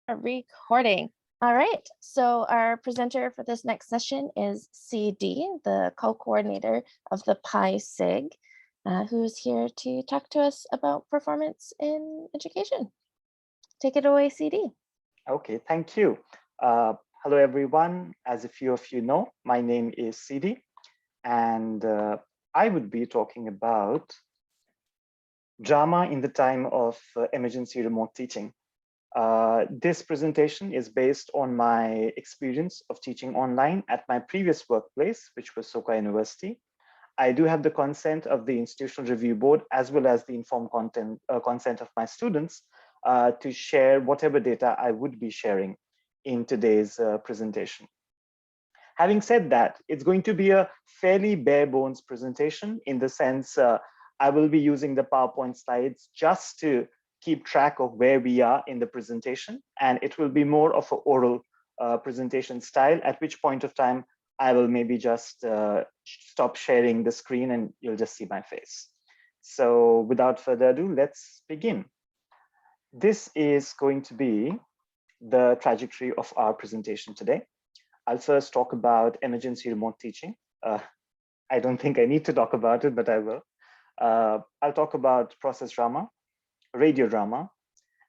Recording. All right, so our presenter for this next session is CD, the co-coordinator of the Pi SIG, who's here to talk to us about performance in education. Take it away, CD. Okay, thank you. Hello, everyone. As a few of you know, my name is CD, and I would be talking about drama in the time of emergency remote teaching. This presentation is based on my experience of teaching online at my previous workplace, which was Soka University. I do have the consent of the Institutional Review Board, as well as the informed consent of my students to share whatever data I would be sharing in today's presentation. Having said that, it's going to be a fairly bare bones presentation in the sense I will be using the PowerPoint slides just to keep track of where we are in the presentation, and it will be more of an oral presentation style, at which point of time I will maybe just stop sharing the screen and you'll just see my face. So without further ado, let's begin. This is going to be the trajectory of our presentation today. I'll first talk about emergency remote teaching. I don't think I need to talk about it, but I will. I'll talk about process drama, radio drama,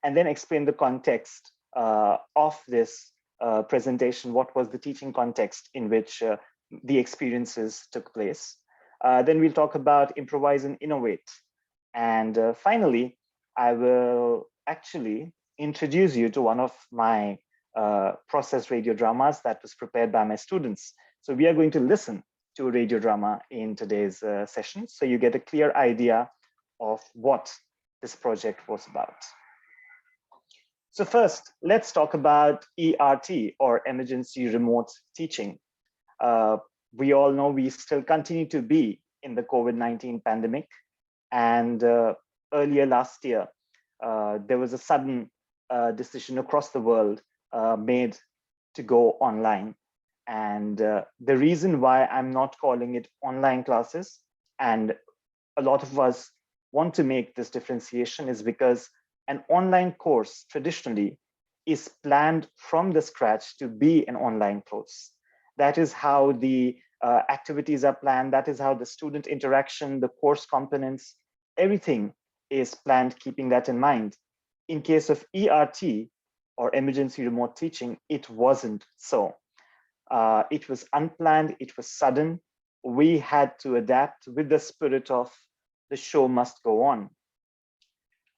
and then explain the context of this presentation. What was the teaching context in which the experiences took place? Then we'll talk about improvise and innovate. And finally, I will actually introduce you to one of my process radio dramas that was prepared by my students. So we are going to listen to radio drama in today's session, so you get a clear idea of what this project was about. So first, let's talk about ERT, or emergency remote teaching. We all know we still continue to be in the COVID-19 pandemic. And earlier last year, there was a sudden decision across the world made to go online. And the reason why I'm not calling it online classes, and a lot of us want to make this differentiation, is because an online course traditionally is planned from the scratch to be an online course. That is how the activities are planned. That is how the student interaction, the course components, everything is planned keeping that in mind. In case of ERT, or emergency remote teaching, it wasn't so. It was unplanned, it was sudden. We had to adapt with the spirit of the show must go on.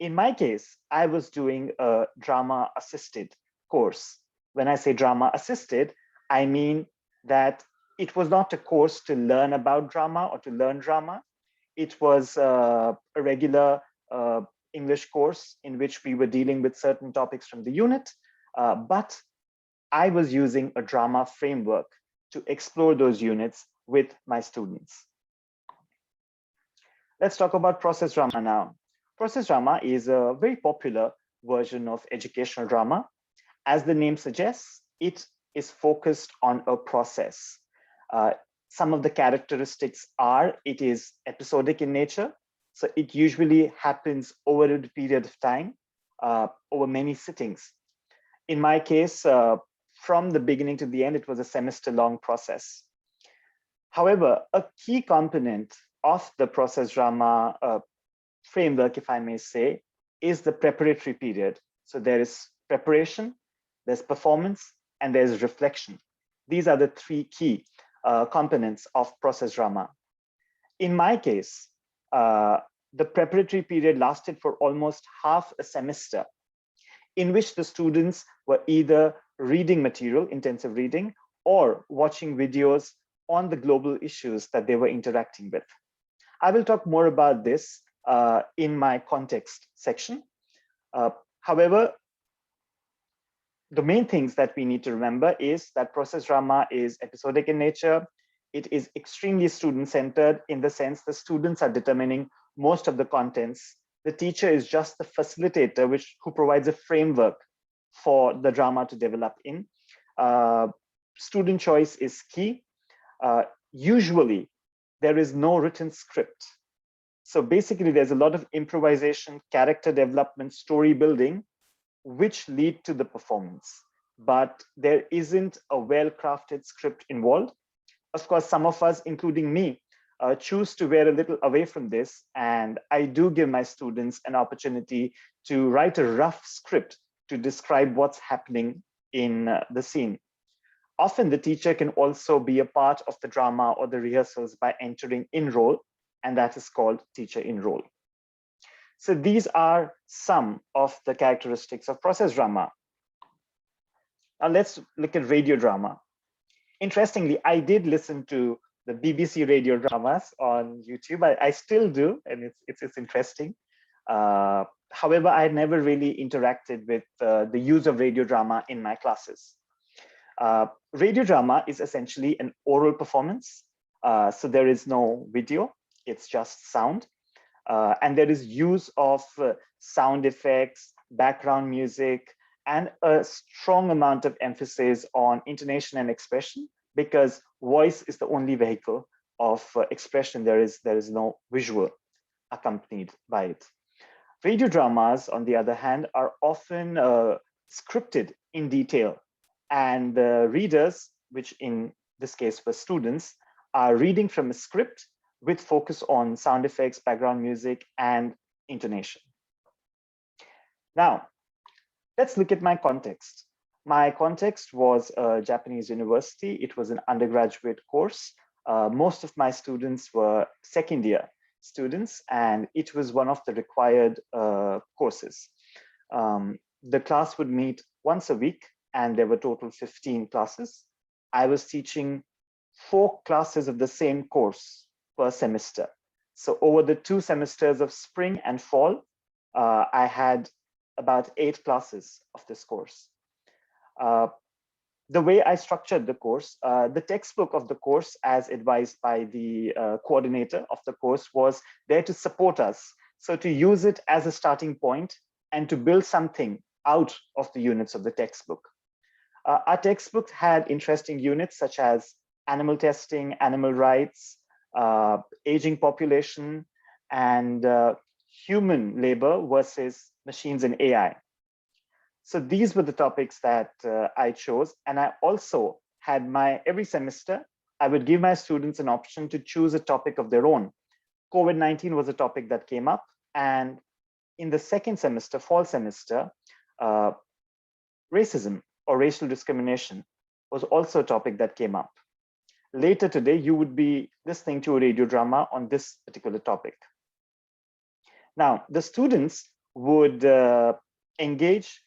In my case, I was doing a drama assisted course. When I say drama assisted, I mean that it was not a course to learn about drama or to learn drama. It was a regular English course in which we were dealing with certain topics from the unit, but I was using a drama framework to explore those units with my students. Let's talk about process drama now. Process drama is a very popular version of educational drama. As the name suggests, it is focused on a process. Some of the characteristics are, it is episodic in nature. So it usually happens over a period of time, over many sittings. In my case, from the beginning to the end, it was a semester-long process. However, a key component of the process drama framework, if I may say, is the preparatory period. So there is preparation, there's performance, and there's reflection. These are the three key components of process drama. In my case, the preparatory period lasted for almost half a semester, in which the students were either reading material, intensive reading, or watching videos on the global issues that they were interacting with. I will talk more about this in my context section. However, the main things that we need to remember is that process drama is episodic in nature. It is extremely student-centered in the sense the students are determining most of the contents. The teacher is just the facilitator who provides a framework for the drama to develop in. Student choice is key. Usually, there is no written script. So basically, there's a lot of improvisation, character development, story building which lead to the performance, but there isn't a well-crafted script involved. Of course, some of us, including me, choose to veer a little away from this, and I do give my students an opportunity to write a rough script to describe what's happening in the scene. Often the teacher can also be a part of the drama or the rehearsals by entering in role, and that is called teacher in role. So these are some of the characteristics of process drama. Now let's look at radio drama. Interestingly, I did listen to the BBC radio dramas on YouTube. I still do, and it's interesting. However, I never really interacted with the use of radio drama in my classes. Radio drama is essentially an oral performance. So there is no video, it's just sound. And there is use of sound effects, background music, and a strong amount of emphasis on intonation and expression, because voice is the only vehicle of expression. There is no visual accompanied by it. Radio dramas, on the other hand, are often scripted in detail, and the readers, which in this case were students, are reading from a script with focus on sound effects, background music, and intonation. Now, let's look at my context. My context was a Japanese university. It was an undergraduate course. Most of my students were second year students, and it was one of the required courses. The class would meet once a week, and there were total 15 classes. I was teaching 4 classes of the same course per semester. So over the 2 semesters of spring and fall, I had about 8 classes of this course. The way I structured the course, the textbook of the course, as advised by the coordinator of the course, was there to support us. So to use it as a starting point and to build something out of the units of the textbook. Our textbook had interesting units such as animal testing, animal rights, aging population, and human labor versus machines and AI. So these were the topics that I chose. And I also had every semester, I would give my students an option to choose a topic of their own. COVID-19 was a topic that came up. And in the second semester, fall semester, racism or racial discrimination was also a topic that came up. Later today, you would be listening to a radio drama on this particular topic. Now, the students would engage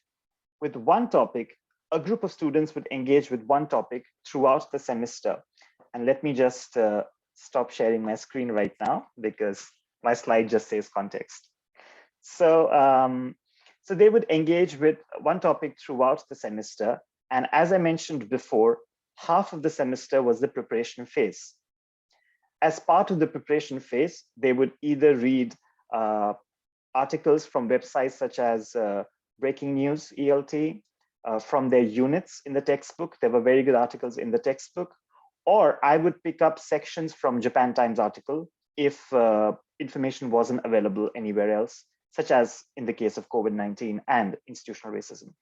with one topic. A group of students would engage with one topic throughout the semester. And let me just stop sharing my screen right now because my slide just says context. So, so they would engage with one topic throughout the semester. And as I mentioned before, half of the semester was the preparation phase. As part of the preparation phase, they would either read articles from websites such as Breaking News, ELT, from their units in the textbook. There were very good articles in the textbook. Or I would pick up sections from Japan Times article if information wasn't available anywhere else, such as in the case of COVID-19 and institutional racism.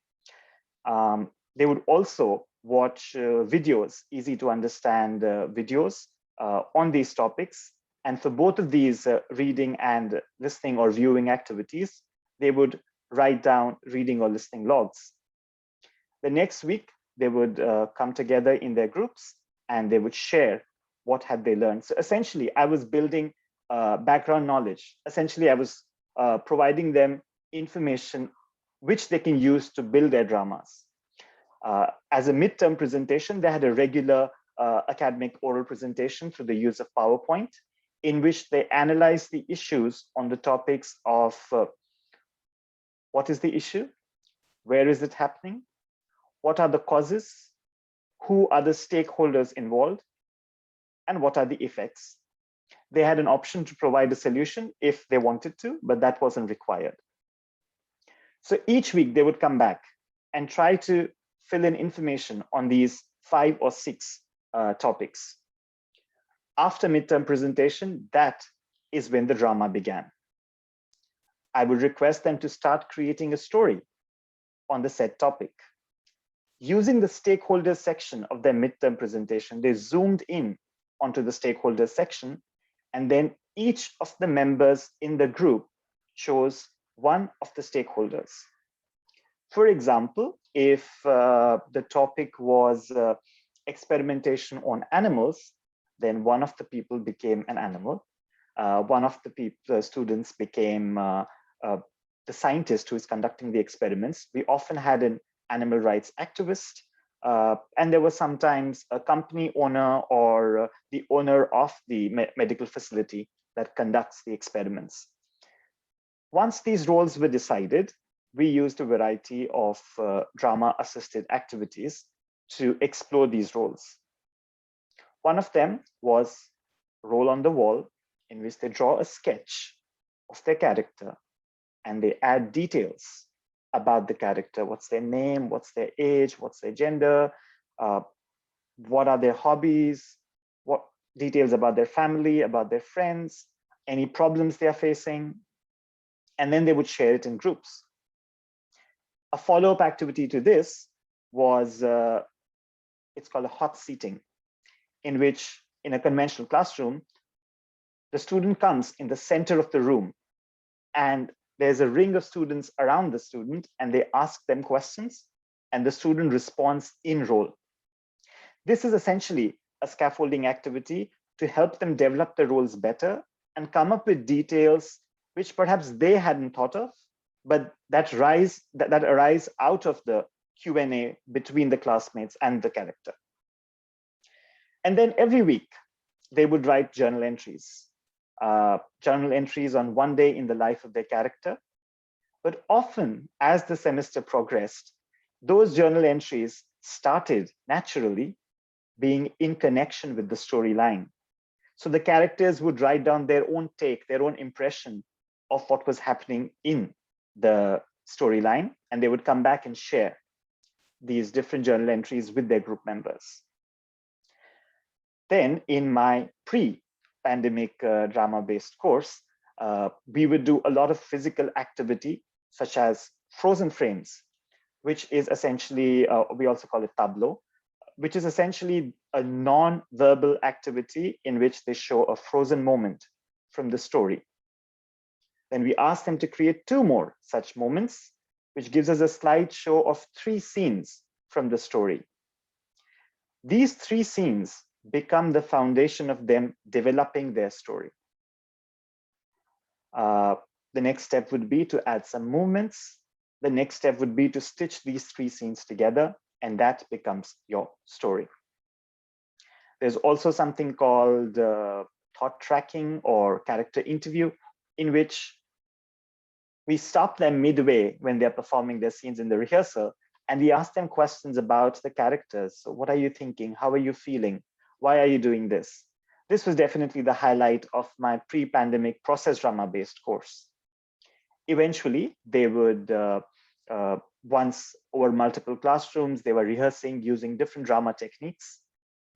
They would also watch videos, easy to understand videos on these topics. And for both of these reading and listening or viewing activities, they would write down reading or listening logs. The next week, they would come together in their groups and they would share what had they learned. So essentially, I was building background knowledge. Essentially, I was providing them information which they can use to build their dramas. As a midterm presentation, they had a regular academic oral presentation through the use of PowerPoint, in which they analyze the issues on the topics of what is the issue, where is it happening, what are the causes, who are the stakeholders involved, and what are the effects. They had an option to provide a solution if they wanted to, but that wasn't required. So each week they would come back and try to fill in information on these 5 or 6 topics. After midterm presentation, that is when the drama began. I would request them to start creating a story on the said topic. Using the stakeholders section of their midterm presentation, they zoomed in onto the stakeholders section, and then each of the members in the group chose one of the stakeholders. For example, if the topic was experimentation on animals, then one of the people became an animal. One of the students became the scientist who is conducting the experiments. We often had an animal rights activist, and there was sometimes a company owner or the owner of the medical facility that conducts the experiments. Once these roles were decided, we used a variety of drama-assisted activities to explore these roles. One of them was role on the wall, in which they draw a sketch of their character and they add details about the character. What's their name, what's their age, what's their gender, what are their hobbies, what details about their family, about their friends, any problems they are facing, and then they would share it in groups. A follow-up activity to this was, it's called a hot seating, in which in a conventional classroom, the student comes in the center of the room and there's a ring of students around the student and they ask them questions and the student responds in role. This is essentially a scaffolding activity to help them develop the roles better and come up with details which perhaps they hadn't thought of, but that arise out of the Q&A between the classmates and the character. And then every week, they would write journal entries on one day in the life of their character. But often, as the semester progressed, those journal entries started naturally being in connection with the storyline. So the characters would write down their own take, their own impression of what was happening in the storyline, and they would come back and share these different journal entries with their group members. Then in my pre-pandemic drama-based course, we would do a lot of physical activity, such as frozen frames, which is essentially, we also call it tableau, which is essentially a non-verbal activity in which they show a frozen moment from the story. Then we ask them to create 2 more such moments, which gives us a slideshow of 3 scenes from the story. These 3 scenes become the foundation of them developing their story. The next step would be to add some movements. The next step would be to stitch these 3 scenes together, and that becomes your story. There's also something called thought tracking or character interview, in which we stop them midway when they're performing their scenes in the rehearsal, and we ask them questions about the characters. So what are you thinking? How are you feeling? Why are you doing this? This was definitely the highlight of my pre-pandemic process drama-based course. Eventually, they would, once over multiple classrooms, they were rehearsing using different drama techniques,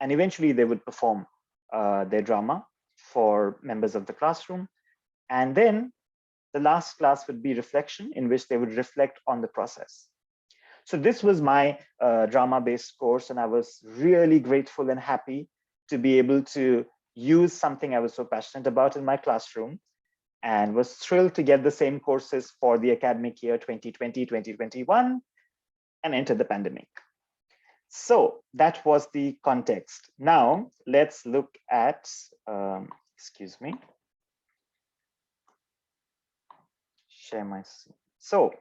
and eventually they would perform their drama for members of the classroom. And then the last class would be reflection, in which they would reflect on the process. So this was my drama-based course, and I was really grateful and happy to be able to use something I was so passionate about in my classroom, and was thrilled to get the same courses for the academic year 2020-2021 and enter the pandemic. So that was the context. Now let's look at, excuse me, share my screen. So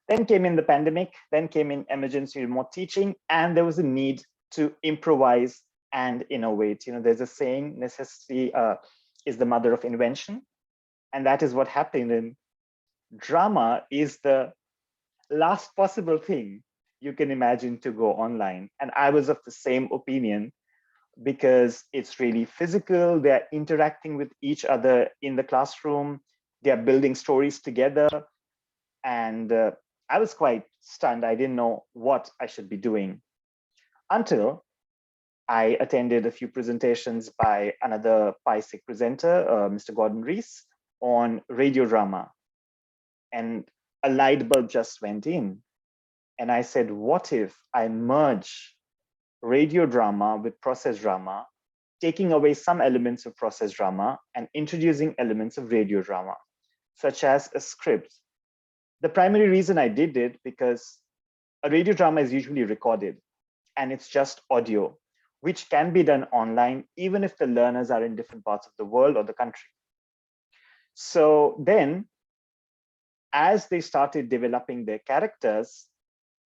then came in the pandemic, then came in emergency remote teaching, and there was a need to improvise and innovate. You know, there's a saying, necessity is the mother of invention. And that is what happened. And drama is the last possible thing you can imagine to go online. And I was of the same opinion, because it's really physical. They're interacting with each other in the classroom. They're building stories together. And I was quite stunned. I didn't know what I should be doing until I attended a few presentations by another PISIC presenter, Mr. Gordon Rees, on radio drama. And a light bulb just went in. and I said, what if I merge radio drama with process drama, taking away some elements of process drama and introducing elements of radio drama, such as a script. The primary reason I did it because a radio drama is usually recorded and it's just audio, which can be done online, even if the learners are in different parts of the world or the country. So then, as they started developing their characters,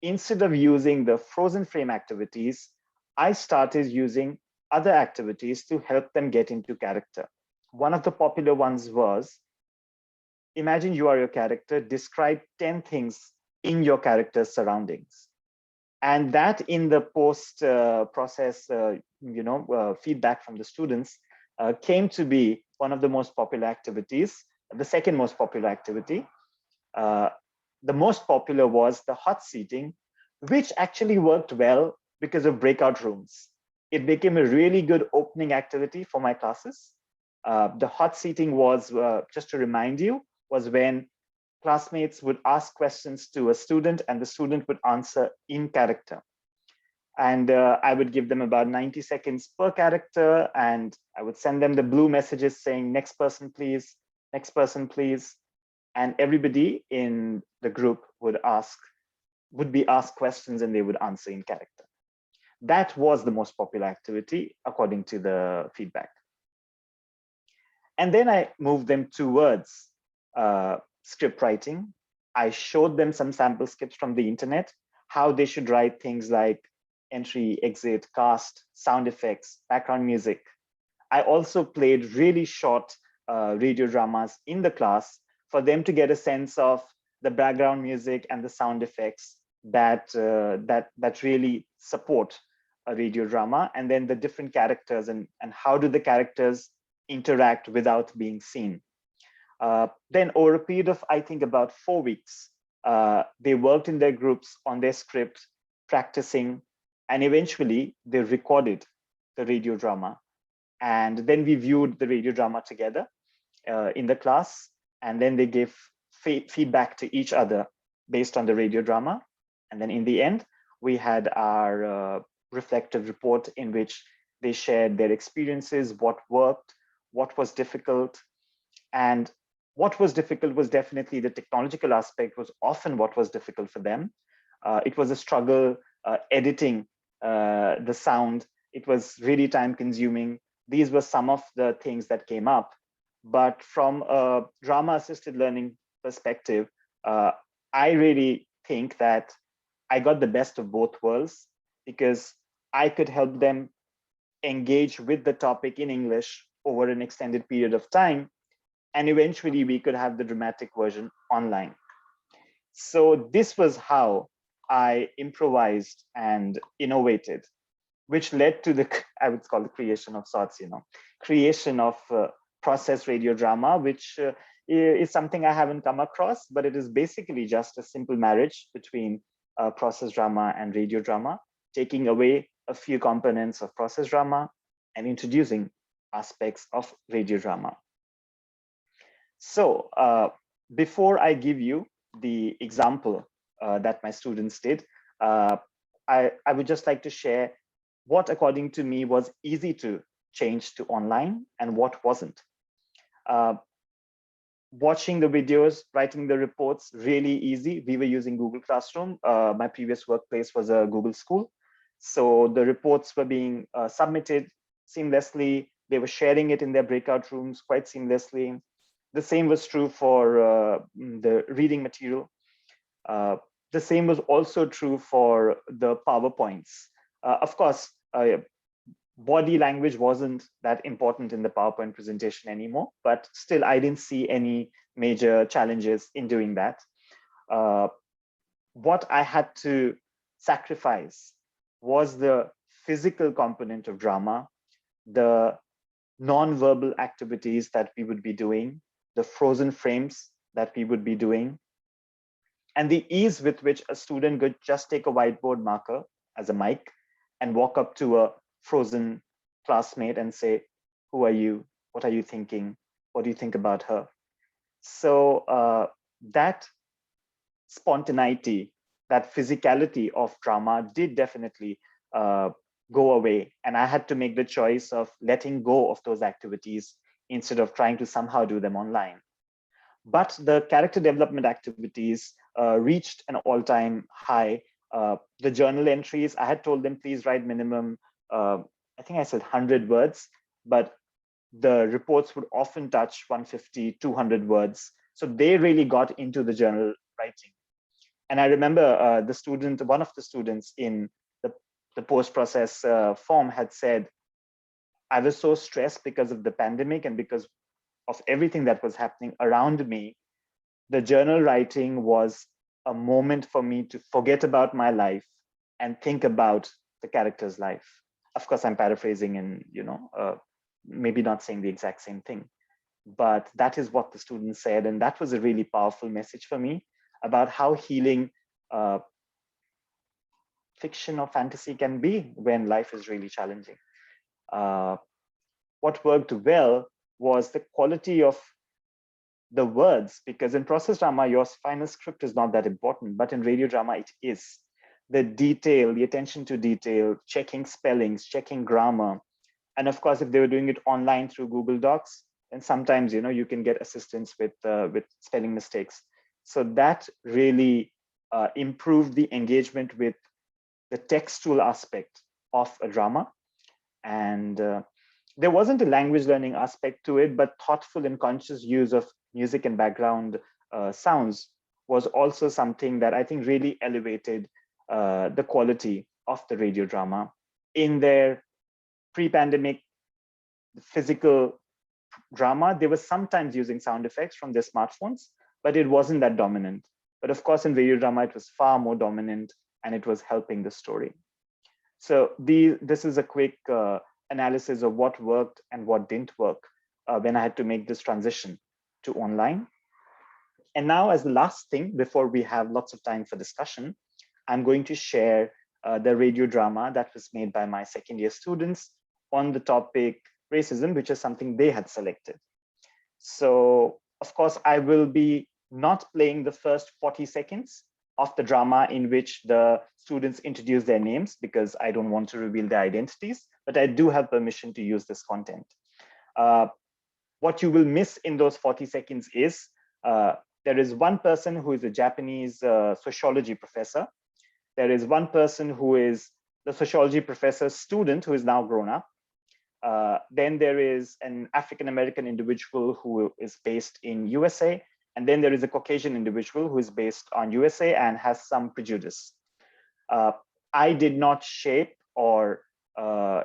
instead of using the frozen frame activities, I started using other activities to help them get into character. One of the popular ones was, imagine you are your character, describe 10 things in your character's surroundings. And that in the post process feedback from the students came to be one of the most popular activities, the second most popular activity. The most popular was the hot seating, which actually worked well because of breakout rooms. It became a really good opening activity for my classes. The hot seating was, just to remind you, was when classmates would ask questions to a student and the student would answer in character. And I would give them about 90 seconds per character, and I would send them the blue messages saying, next person, please, next person, please. And everybody in the group would be asked questions and they would answer in character. That was the most popular activity according to the feedback. And then I moved them towards script writing. I showed them some sample scripts from the internet, how they should write things like entry, exit, cast, sound effects, background music. I also played really short radio dramas in the class for them to get a sense of the background music and the sound effects that really support a radio drama, and then the different characters and how do the characters interact without being seen. Then over a period of, I think, about 4 weeks, they worked in their groups on their script, practicing, and eventually they recorded the radio drama. And then we viewed the radio drama together in the class, and then they gave feedback to each other based on the radio drama. And then in the end, we had our reflective report in which they shared their experiences, what worked, what was difficult. And what was difficult was definitely the technological aspect was often what was difficult for them. It was a struggle editing the sound. It was really time consuming. These were some of the things that came up. But from a drama assisted learning perspective, I really think that I got the best of both worlds because I could help them engage with the topic in English over an extended period of time. And eventually we could have the dramatic version online. So this was how I improvised and innovated, which led to the, I would call the creation of sorts, creation of process radio drama, which is something I haven't come across, but it is basically just a simple marriage between process drama and radio drama, taking away a few components of process drama and introducing aspects of radio drama. So before I give you the example that my students did, I would just like to share what, according to me, was easy to change to online and what wasn't. Watching the videos, writing the reports, really easy. We were using Google Classroom. My previous workplace was a Google school. So the reports were being submitted seamlessly. They were sharing it in their breakout rooms quite seamlessly. The same was true for the reading material. The same was also true for the PowerPoints. Of course, body language wasn't that important in the PowerPoint presentation anymore, but still I didn't see any major challenges in doing that. What I had to sacrifice was the physical component of drama, the non-verbal activities that we would be doing, the frozen frames that we would be doing, and the ease with which a student could just take a whiteboard marker as a mic and walk up to a frozen classmate and say, who are you? What are you thinking? What do you think about her? So that spontaneity, that physicality of drama did definitely go away. And I had to make the choice of letting go of those activities instead of trying to somehow do them online. But the character development activities reached an all-time high. The journal entries, I had told them, please write minimum, I think I said 100 words, but the reports would often touch 150, 200 words. So they really got into the journal writing. And I remember one of the students in the post-process form had said, I was so stressed because of the pandemic and because of everything that was happening around me. The journal writing was a moment for me to forget about my life and think about the character's life. Of course, I'm paraphrasing and, maybe not saying the exact same thing, but that is what the students said. And that was a really powerful message for me about how healing fiction or fantasy can be when life is really challenging. What worked well was the quality of the words, because in process drama, your final script is not that important, but in radio drama, it is. The detail, the attention to detail, checking spellings, checking grammar. And of course, if they were doing it online through Google Docs, then sometimes, you can get assistance with spelling mistakes. So that really improved the engagement with the textual aspect of a drama. And there wasn't a language learning aspect to it, but thoughtful and conscious use of music and background sounds was also something that I think really elevated the quality of the radio drama. In their pre-pandemic physical drama, they were sometimes using sound effects from their smartphones, but it wasn't that dominant. But of course, in radio drama, it was far more dominant and it was helping the story. So this is a quick analysis of what worked and what didn't work when I had to make this transition to online. And now, as the last thing, before we have lots of time for discussion, I'm going to share the radio drama that was made by my second year students on the topic racism, which is something they had selected. So, of course, I will be not playing the first 40 seconds of the drama in which the students introduce their names, because I don't want to reveal their identities, but I do have permission to use this content. What you will miss in those 40 seconds is there is one person who is a Japanese sociology professor. There is one person who is the sociology professor's student who is now grown up. Then there is an African-American individual who is based in USA. And then there is a Caucasian individual who is based on USA and has some prejudice. I did not shape or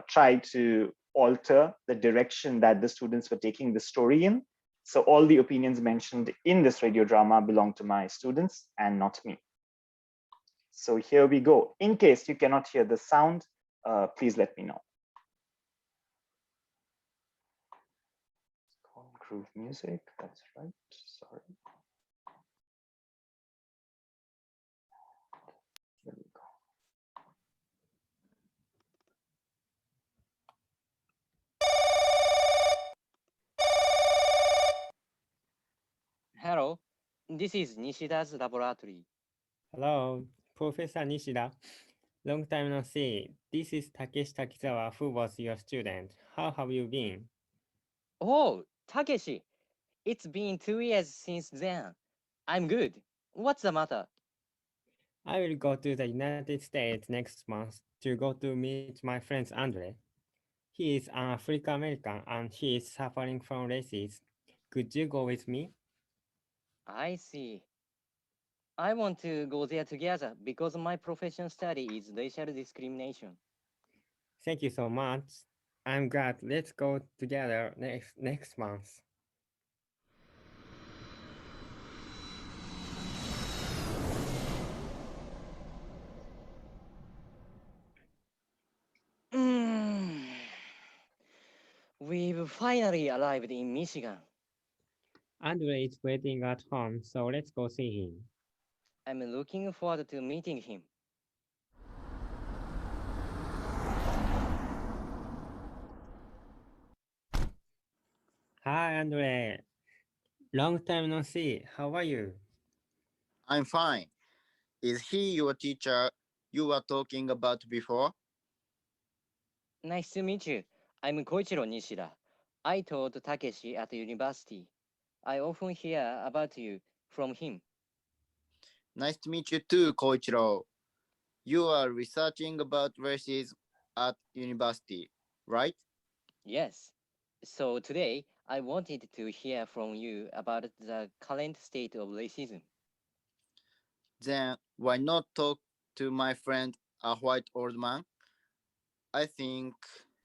try to alter the direction that the students were taking the story in. So all the opinions mentioned in this radio drama belong to my students and not me. So here we go. In case you cannot hear the sound, please let me know. Groove music, that's right, sorry. Here we go. Hello, this is Nishida's laboratory. Hello, Professor Nishida. Long time no see. This is Takeshi Takizawa, who was your student. How have you been? Oh, Takeshi, it's been 2 years since then. I'm good. What's the matter? I will go to the United States next month to go to meet my friend Andre. He is an African American and he is suffering from racism. Could you go with me? I see. I want to go there together because my profession study is racial discrimination. Thank you so much. I'm glad. Let's go together next month. We've finally arrived in Michigan. Andre is waiting at home, so let's go see him. I'm looking forward to meeting him. Hi, Andre. Long time no see. How are you? I'm fine. Is he your teacher you were talking about before? Nice to meet you. I'm Koichiro Nishida. I taught Takeshi at university. I often hear about you from him. Nice to meet you too, Koichiro. You are researching about races at university, right? Yes. So today, I wanted to hear from you about the current state of racism. Then why not talk to my friend, a white old man? I think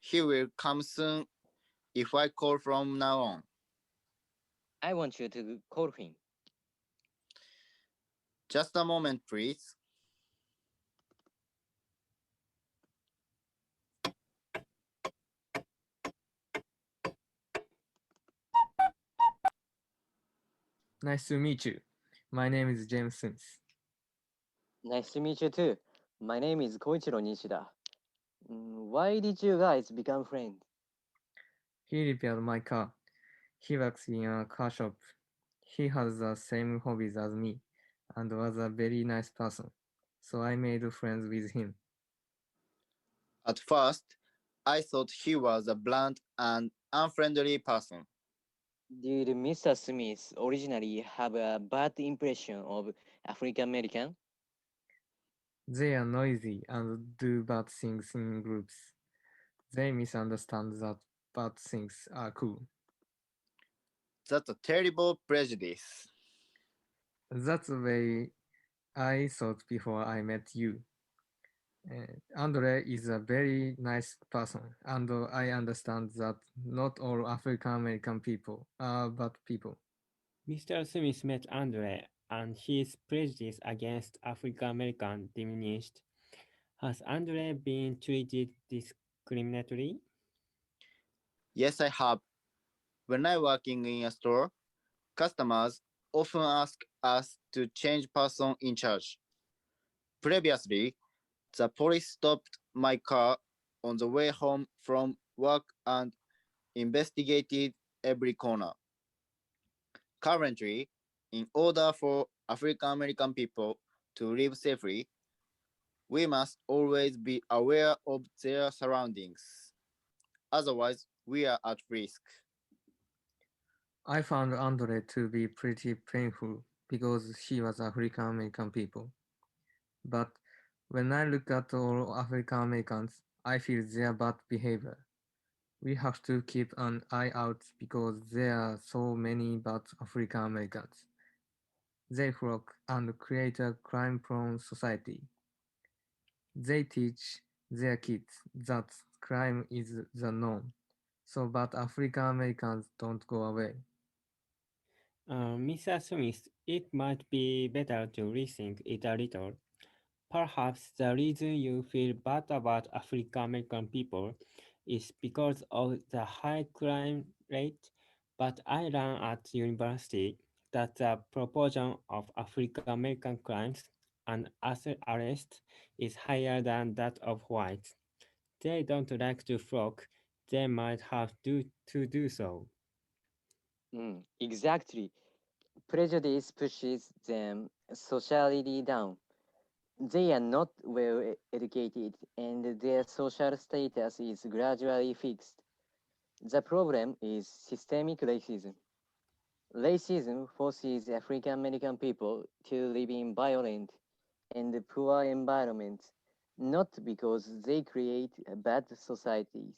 he will come soon if I call from now on. I want you to call him. Just a moment, please. Nice to meet you. My name is James Sims. Nice to meet you too. My name is Koichiro Nishida. Why did you guys become friends? He repaired my car. He works in a car shop. He has the same hobbies as me and was a very nice person. So I made friends with him. At first, I thought he was a blunt and unfriendly person. Did Mr. Smith originally have a bad impression of African American? They are noisy and do bad things in groups. They misunderstand that bad things are cool. That's a terrible prejudice. That's the way I thought before I met you. Andre is a very nice person, and I understand that not all African American people are bad people. Mr. Smith met Andre, and his prejudice against African American diminished. Has Andre been treated discriminatorily? Yes, I have. When I working in a store, customers often ask us to change person in charge. Previously, the police stopped my car on the way home from work and investigated every corner. Currently, in order for African American people to live safely, we must always be aware of their surroundings. Otherwise, we are at risk. I found Andre to be pretty painful because he was African American people. But when I look at all African Americans, I feel their bad behavior. We have to keep an eye out because there are so many bad African Americans. They flock and create a crime-prone society. They teach their kids that crime is the norm, so bad African Americans don't go away. Mr. Smith, it might be better to rethink it a little. Perhaps the reason you feel bad about African American people is because of the high crime rate, but I learned at university that the proportion of African American crimes and asset arrest is higher than that of whites. They don't like to flock, they might have to do so. Exactly. Prejudice pushes them socially down. They are not well educated and their social status is gradually fixed. The problem is systemic racism. Racism forces African American people to live in violent and poor environments, not because they create bad societies.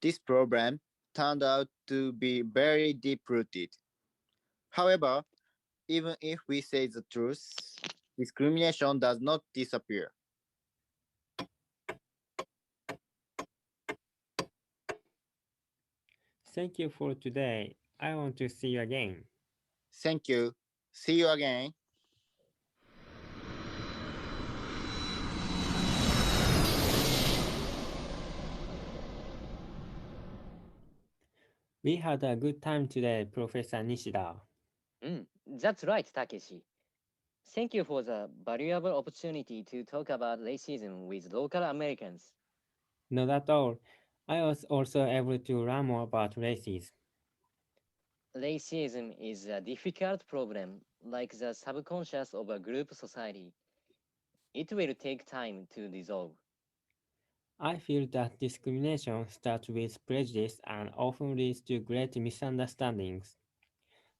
This problem turned out to be very deep rooted. However, even if we say the truth, discrimination does not disappear. Thank you for today. I want to see you again. Thank you. See you again. We had a good time today, Professor Nishida. That's right, Takeshi. Thank you for the valuable opportunity to talk about racism with local Americans. Not at all. I was also able to learn more about races. Racism is a difficult problem, like the subconscious of a group society. It will take time to resolve. I feel that discrimination starts with prejudice and often leads to great misunderstandings.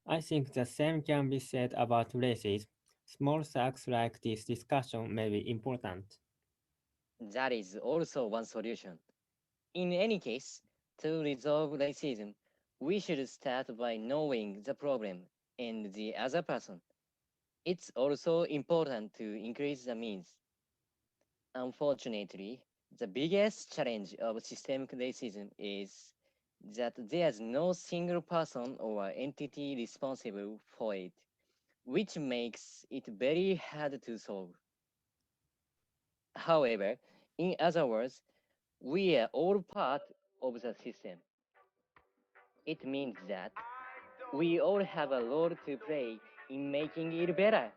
I think the same can be said about races. Small acts like this discussion may be important. That is also one solution. In any case, to resolve racism, we should start by knowing the problem and the other person. It's also important to increase the means. Unfortunately, the biggest challenge of systemic racism is that there's no single person or entity responsible for it, which makes it very hard to solve. However, in other words, we are all part of the system. It means that we all have a role to play in making it better.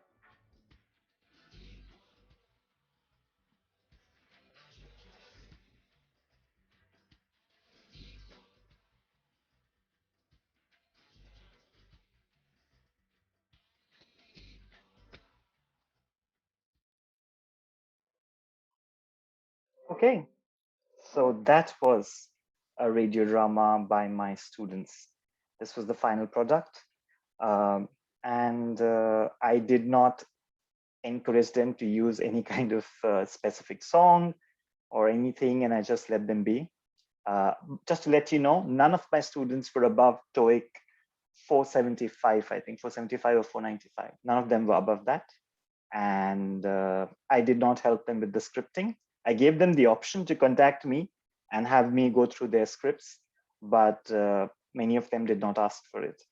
Okay, so that was a radio drama by my students. This was the final product. And I did not encourage them to use any kind of specific song or anything, and I just let them be. Just to let you know, none of my students were above TOEIC 475, I think 475 or 495. None of them were above that. And I did not help them with the scripting. I gave them the option to contact me and have me go through their scripts, but many of them did not ask for it.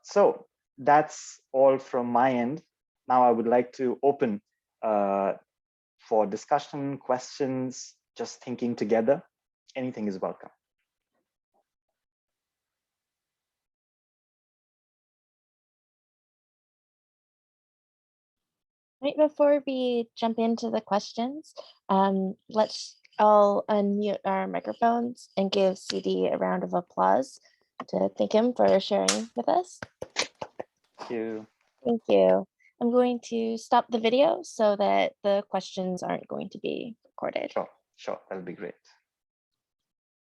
So that's all from my end. Now I would like to open for discussion, questions, just thinking together. Anything is welcome. Right before we jump into the questions, let's all unmute our microphones and give CD a round of applause to thank him for sharing with us. Thank you. Thank you. I'm going to stop the video so that the questions aren't going to be recorded. Sure, that'll be great.